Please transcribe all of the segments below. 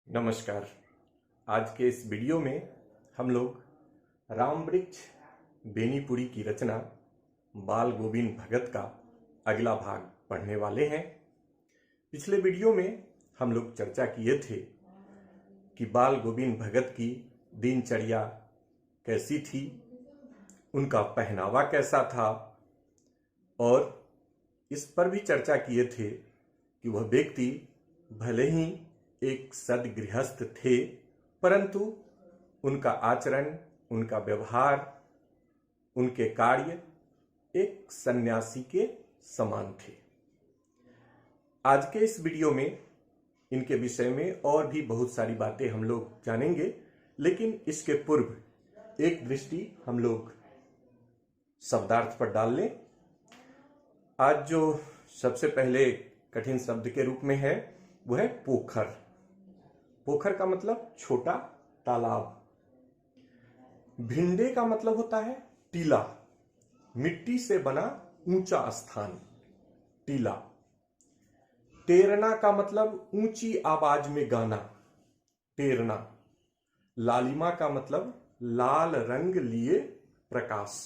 नमस्कार। आज के इस वीडियो में हम लोग रामवृक्ष बेनीपुरी की रचना बाल गोविंद भगत का अगला भाग पढ़ने वाले हैं। पिछले वीडियो में हम लोग चर्चा किए थे कि बाल गोविंद भगत की दिनचर्या कैसी थी, उनका पहनावा कैसा था, और इस पर भी चर्चा किए थे कि वह व्यक्ति भले ही एक सद्गृहस्थ थे, परंतु उनका आचरण, उनका व्यवहार, उनके कार्य एक सन्यासी के समान थे। आज के इस वीडियो में इनके विषय में और भी बहुत सारी बातें हम लोग जानेंगे, लेकिन इसके पूर्व एक दृष्टि हम लोग शब्दार्थ पर डाल लें। आज जो सबसे पहले कठिन शब्द के रूप में है वह है पोखर। पोखर का मतलब छोटा तालाब। भिंडे का मतलब होता है टीला, मिट्टी से बना ऊंचा स्थान, टीला। टेरना का मतलब ऊंची आवाज में गाना, टेरना। लालिमा का मतलब लाल रंग लिए प्रकाश।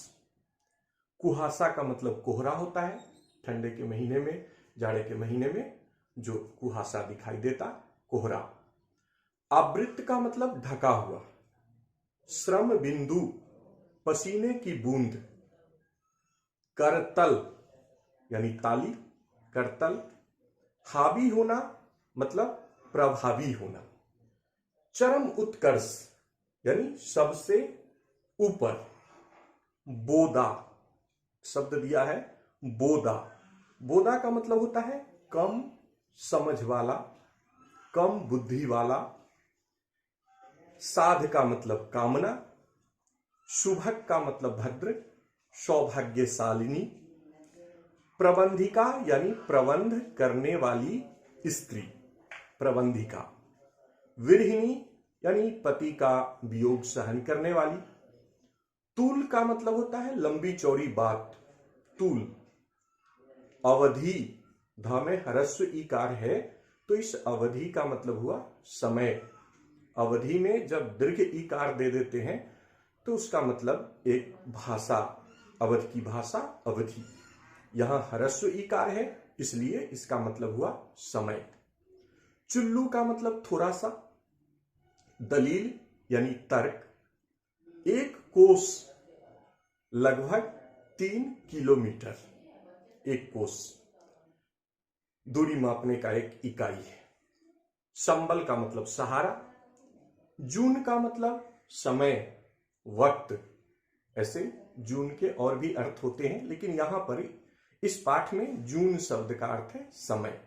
कुहासा का मतलब कोहरा होता है, ठंडे के महीने में, जाड़े के महीने में जो कुहासा दिखाई देता, कोहरा। आवृत का मतलब ढका हुआ। श्रम बिंदु, पसीने की बूंद। करतल यानी ताली, करतल। हावी होना मतलब प्रभावी होना। चरम उत्कर्ष यानी सबसे ऊपर। बोदा शब्द दिया है, बोदा। बोदा का मतलब होता है कम समझ वाला, कम बुद्धि वाला। साध का मतलब कामना। शुभक का मतलब भद्र, सौभाग्यशालिनी। प्रबंधिका यानी प्रबंध करने वाली स्त्री, प्रबंधिका। विरहिणी यानी पति का वियोग सहन करने वाली। तूल का मतलब होता है लंबी चौड़ी बात, तूल। अवधि, ध में ह्रस्व ईकार है तो इस अवधि का मतलब हुआ समय। अवधि में जब दीर्घ ईकार दे देते हैं तो उसका मतलब एक भाषा, अवध की भाषा, अवधि। यहां ह्रस्व ईकार है इसलिए इसका मतलब हुआ समय। चुल्लू का मतलब थोड़ा सा। दलील यानी तर्क। एक कोस लगभग 3 किलोमीटर, एक कोस दूरी मापने का एक इकाई है। संबल का मतलब सहारा। जून का मतलब समय, वक्त। ऐसे जून के और भी अर्थ होते हैं, लेकिन यहां पर इस पाठ में जून शब्द का अर्थ है समय।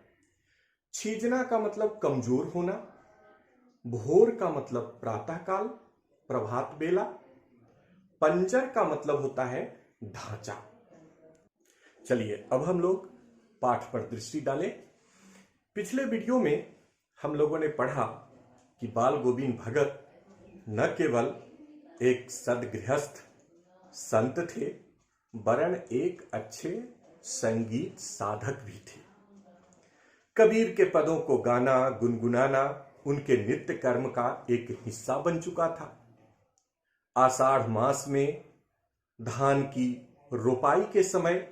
छीजना का मतलब कमजोर होना। भोर का मतलब प्रातःकाल, प्रभात बेला। पंजर का मतलब होता है ढांचा। चलिए अब हम लोग पाठ पर दृष्टि डालें। पिछले वीडियो में हम लोगों ने पढ़ा कि बाल गोविंद भगत न केवल एक सद्गृहस्थ संत थे, वरन एक अच्छे संगीत साधक भी थे। कबीर के पदों को गाना, गुनगुनाना उनके नित्य कर्म का एक हिस्सा बन चुका था। आषाढ़ मास में धान की रोपाई के समय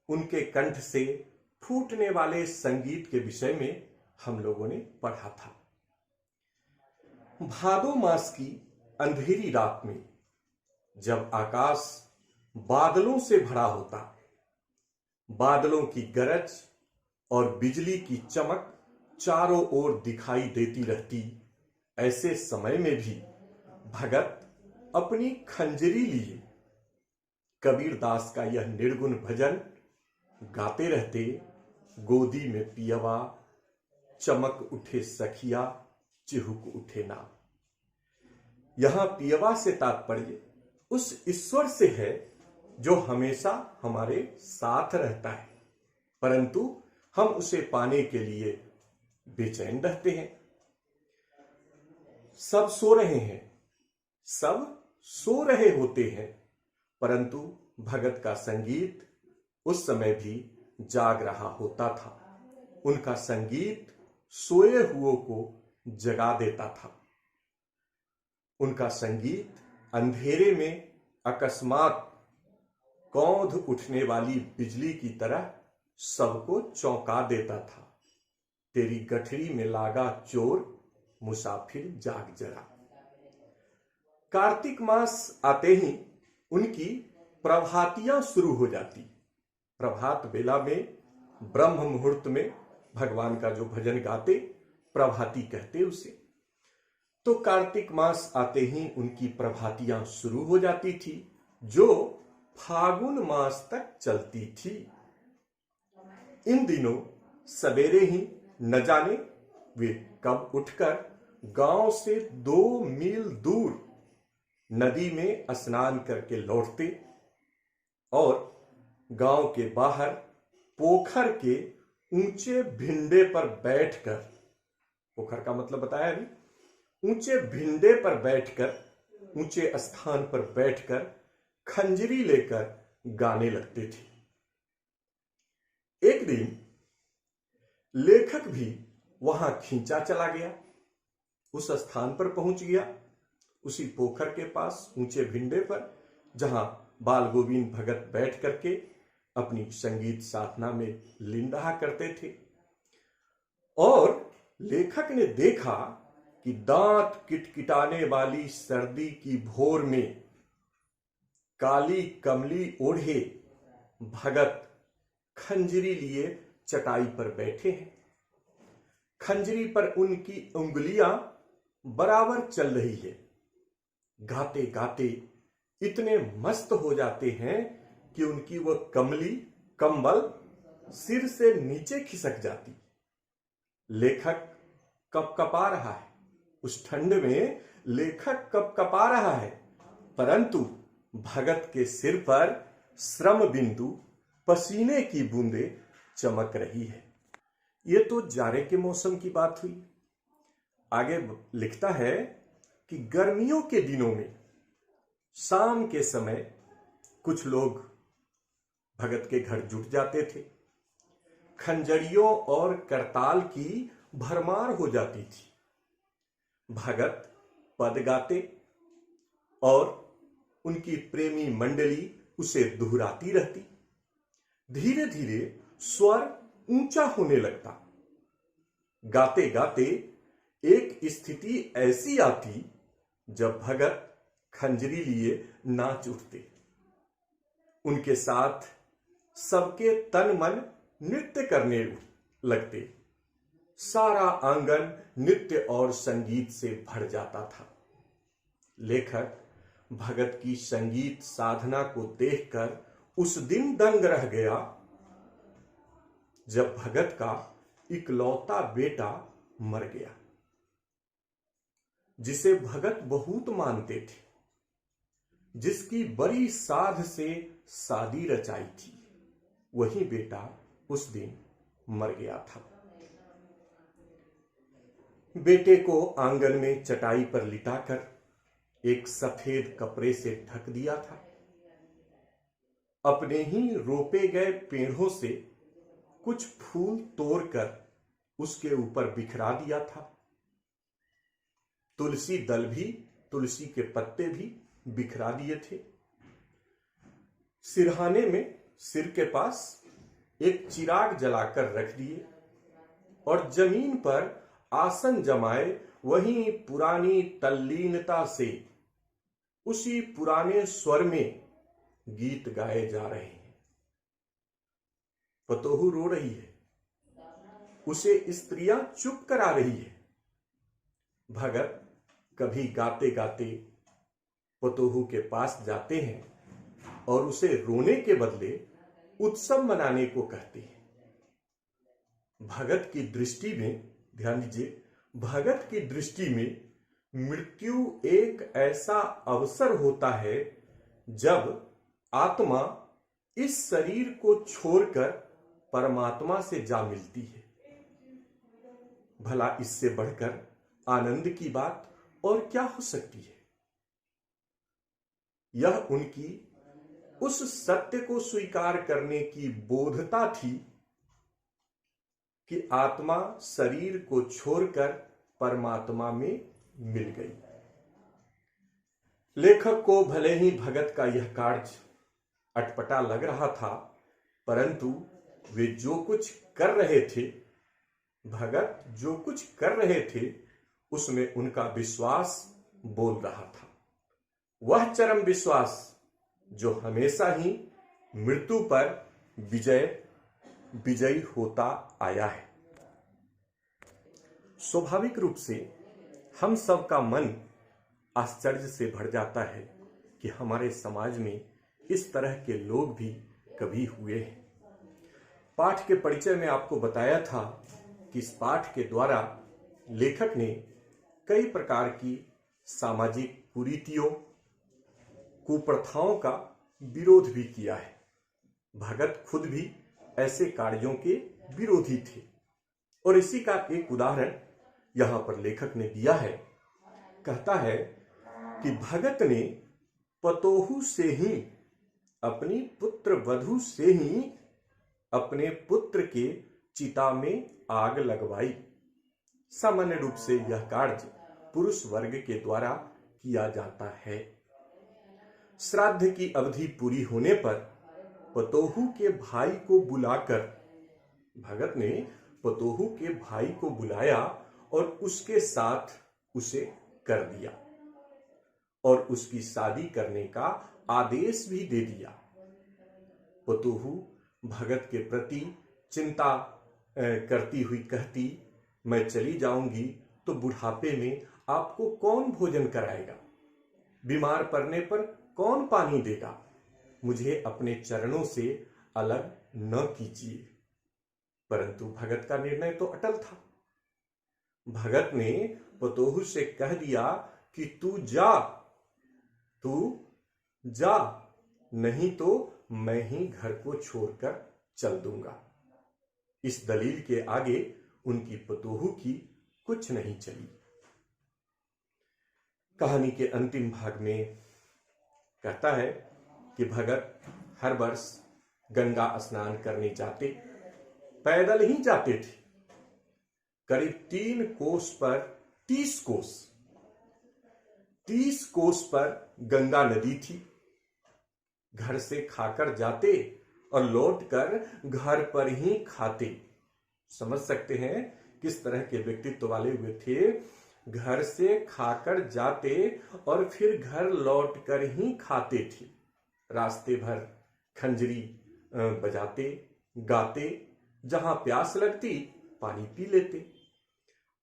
उनके कंठ से फूटने वाले संगीत के विषय में हम लोगों ने पढ़ा था। भादो मास की अंधेरी रात में जब आकाश बादलों से भरा होता, बादलों की गरज और बिजली की चमक चारों ओर दिखाई देती रहती, ऐसे समय में भी भगत अपनी खंजरी लिए कबीरदास का यह निर्गुण भजन गाते रहते। गोदी में पियवा, चमक उठे सखिया, चिहुक उठे ना। यहां पियवा से तात्पर्य उस ईश्वर से है जो हमेशा हमारे साथ रहता है, परंतु हम उसे पाने के लिए बेचैन रहते हैं। सब सो रहे हैं, सब सो रहे होते हैं, परंतु भगत का संगीत उस समय भी जाग रहा होता था। उनका संगीत सोए हुओं को जगा देता था। उनका संगीत अंधेरे में अकस्मात कौंध उठने वाली बिजली की तरह सबको चौंका देता था। तेरी गठरी में लागा चोर, मुसाफिर जाग जरा। कार्तिक मास आते ही उनकी प्रभातियां शुरू हो जाती। प्रभात बेला में ब्रह्म मुहूर्त में भगवान का जो भजन गाते, प्रभाती कहते उसे। तो कार्तिक मास आते ही उनकी प्रभातियां शुरू हो जाती थी, जो फागुन मास तक चलती थी। इन दिनों सवेरे ही न जाने वे कब उठकर गांव से 2 मील दूर नदी में स्नान करके लौटते और गांव के बाहर पोखर के ऊंचे भिंडे पर बैठकर, पोखर का मतलब बताया अभी, ऊंचे भिंडे पर बैठकर, ऊंचे स्थान पर बैठकर खंजरी लेकर गाने लगते थे। एक दिन लेखक भी वहां खींचा चला गया, उस स्थान पर पहुंच गया, उसी पोखर के पास ऊंचे भिंडे पर, जहां बाल गोविंद भगत बैठ करके अपनी संगीत साधना में लीन रहा करते थे। और लेखक ने देखा कि दांत किटकिटाने वाली सर्दी की भोर में काली कमली ओढ़े भगत खंजरी लिए चटाई पर बैठे हैं। खंजरी पर उनकी उंगलियां बराबर चल रही है। गाते गाते इतने मस्त हो जाते हैं कि उनकी वह कंबल सिर से नीचे खिसक जाती। लेखक कपकपा रहा है, उस ठंड में लेखक कपकपा रहा है, परंतु भगत के सिर पर श्रम बिंदु, पसीने की बूंदें चमक रही है। यह तो जाड़े के मौसम की बात हुई। आगे लिखता है कि गर्मियों के दिनों में शाम के समय कुछ लोग भगत के घर जुट जाते थे। खंजरियों और करताल की भरमार हो जाती थी। भगत पद गाते और उनकी प्रेमी मंडली उसे दोहराती रहती। धीरे धीरे स्वर ऊंचा होने लगता। गाते गाते एक स्थिति ऐसी आती जब भगत खंजरी लिए नाच उठते। उनके साथ सबके तन मन नृत्य करने लगते। सारा आंगन नृत्य और संगीत से भर जाता था। लेखक भगत की संगीत साधना को देखकर उस दिन दंग रह गया जब भगत का इकलौता बेटा मर गया, जिसे भगत बहुत मानते थे, जिसकी बड़ी साध से शादी रचाई थी। वही बेटा उस दिन मर गया था। बेटे को आंगन में चटाई पर लिटाकर एक सफेद कपड़े से ढक दिया था। अपने ही रोपे गए पेड़ों से कुछ फूल तोड़कर उसके ऊपर बिखरा दिया था। तुलसी दल भी, तुलसी के पत्ते भी बिखरा दिए थे। सिरहाने में सिर के पास एक चिराग जलाकर रख दिए और जमीन पर आसन जमाए वहीं पुरानी तल्लीनता से उसी पुराने स्वर में गीत गाए जा रहे हैं। पतोहू रो रही है, उसे स्त्रियां चुप करा रही है। भगत कभी गाते गाते पतोहू के पास जाते हैं और उसे रोने के बदले उत्सव मनाने को कहते हैं। भगत की दृष्टि में, ध्यान दीजिए, भगत की दृष्टि में मृत्यु एक ऐसा अवसर होता है जब आत्मा इस शरीर को छोड़कर परमात्मा से जा मिलती है। भला इससे बढ़कर आनंद की बात और क्या हो सकती है। यह उनकी उस सत्य को स्वीकार करने की बोधता थी कि आत्मा शरीर को छोड़कर परमात्मा में मिल गई। लेखक को भले ही भगत का यह कार्य अटपटा लग रहा था, परंतु वे जो कुछ कर रहे थे, भगत जो कुछ कर रहे थे, उसमें उनका विश्वास बोल रहा था। वह चरम विश्वास जो हमेशा ही मृत्यु पर विजयी होता आया है। स्वाभाविक रूप से हम सब का मन आश्चर्य से भर जाता है कि हमारे समाज में इस तरह के लोग भी कभी हुए हैं। पाठ के परिचय में आपको बताया था कि इस पाठ के द्वारा लेखक ने कई प्रकार की सामाजिक कुरीतियों, कुप्रथाओं का विरोध भी किया है। भगत खुद भी ऐसे कार्यों के विरोधी थे और इसी का एक उदाहरण यहां पर लेखक ने दिया है। कहता है कि भगत ने पतोहू से ही, अपनी पुत्र वधू से ही अपने पुत्र के चिता में आग लगवाई। सामान्य रूप से यह कार्य पुरुष वर्ग के द्वारा किया जाता है। श्राद्ध की अवधि पूरी होने पर पतोहू के भाई को बुलाकर, भगत ने पतोहू के भाई को बुलाया और उसके साथ उसे कर दिया और उसकी शादी करने का आदेश भी दे दिया। पतोहू भगत के प्रति चिंता करती हुई कहती, मैं चली जाऊंगी तो बुढ़ापे में आपको कौन भोजन कराएगा? बीमार पड़ने पर कौन पानी देगा? मुझे अपने चरणों से अलग न कीजिए। परंतु भगत का निर्णय तो अटल था। भगत ने पतोहू से कह दिया कि तू जा, नहीं तो मैं ही घर को छोड़कर चल दूंगा। इस दलील के आगे उनकी पतोहू की कुछ नहीं चली। कहानी के अंतिम भाग में कहता है कि भगत हर वर्ष गंगा स्नान करने जाते, पैदल ही जाते थे। करीब 3 कोस पर 30 कोस पर गंगा नदी थी। घर से खाकर जाते और लौटकर घर पर ही खाते। समझ सकते हैं किस तरह के व्यक्तित्व वाले हुए थे। घर से खाकर जाते और फिर घर लौटकर ही खाते थे। रास्ते भर खंजरी बजाते, गाते, जहां प्यास लगती पानी पी लेते।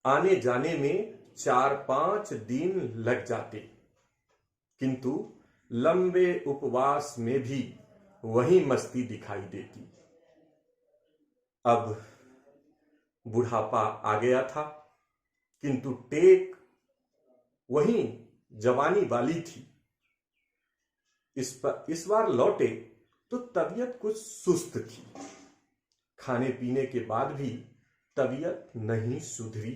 आने जाने में 4-5 दिन लग जाते, किंतु लंबे उपवास में भी वही मस्ती दिखाई देती। अब बुढ़ापा आ गया था, किंतु टेक वही जवानी वाली थी। इस बार लौटे तो तबीयत कुछ सुस्त थी। खाने पीने के बाद भी तबीयत नहीं सुधरी।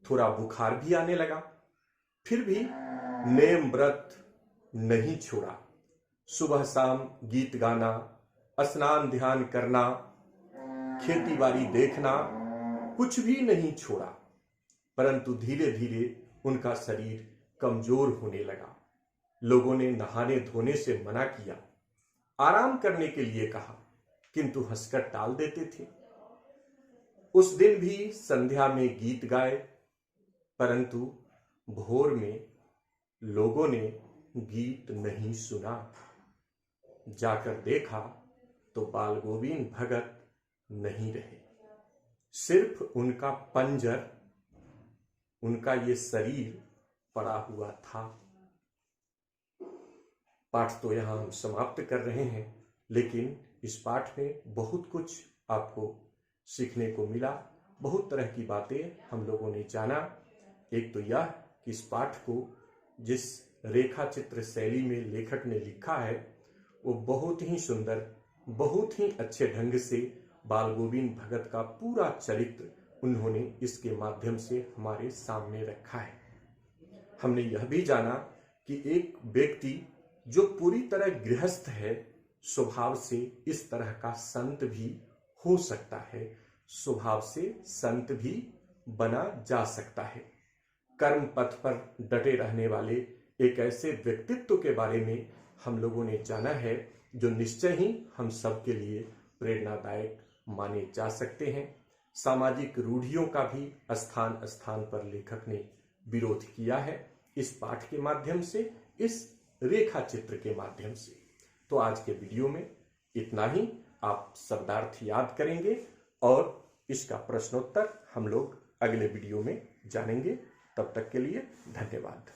थोड़ा बुखार भी आने लगा, फिर भी नेम व्रत नहीं छोड़ा। सुबह शाम गीत गाना, स्नान ध्यान करना, खेती बाड़ी देखना, कुछ भी नहीं छोड़ा। परंतु धीरे धीरे उनका शरीर कमजोर होने लगा। लोगों ने नहाने धोने से मना किया, आराम करने के लिए कहा, किंतु हंसकर टाल देते थे। उस दिन भी संध्या में गीत गाए, परंतु भोर में लोगों ने गीत नहीं सुना। जाकर देखा तो बाल गोविंद भगत नहीं रहे। सिर्फ उनका पंजर, उनका ये शरीर पड़ा हुआ था। पाठ तो यहां हम समाप्त कर रहे हैं, लेकिन इस पाठ में बहुत कुछ आपको सीखने को मिला। बहुत तरह की बातें हम लोगों ने जाना। एक तो यह कि इस पाठ को जिस रेखा चित्र शैली में लेखक ने लिखा है वो बहुत ही सुंदर, बहुत ही अच्छे ढंग से बाल गोविंद भगत का पूरा चरित्र उन्होंने इसके माध्यम से हमारे सामने रखा है। हमने यह भी जाना कि एक व्यक्ति जो पूरी तरह गृहस्थ है, स्वभाव से इस तरह का संत भी हो सकता है, स्वभाव से संत भी बना जा सकता है। कर्म पथ पर डटे रहने वाले एक ऐसे व्यक्तित्व के बारे में हम लोगों ने जाना है जो निश्चय ही हम सब के लिए प्रेरणादायक माने जा सकते हैं। सामाजिक रूढ़ियों का भी स्थान स्थान पर लेखक ने विरोध किया है, इस पाठ के माध्यम से, इस रेखा चित्र के माध्यम से। तो आज के वीडियो में इतना ही। आप शब्दार्थ याद करेंगे और इसका प्रश्नोत्तर हम लोग अगले वीडियो में जानेंगे। तब तक के लिए धन्यवाद।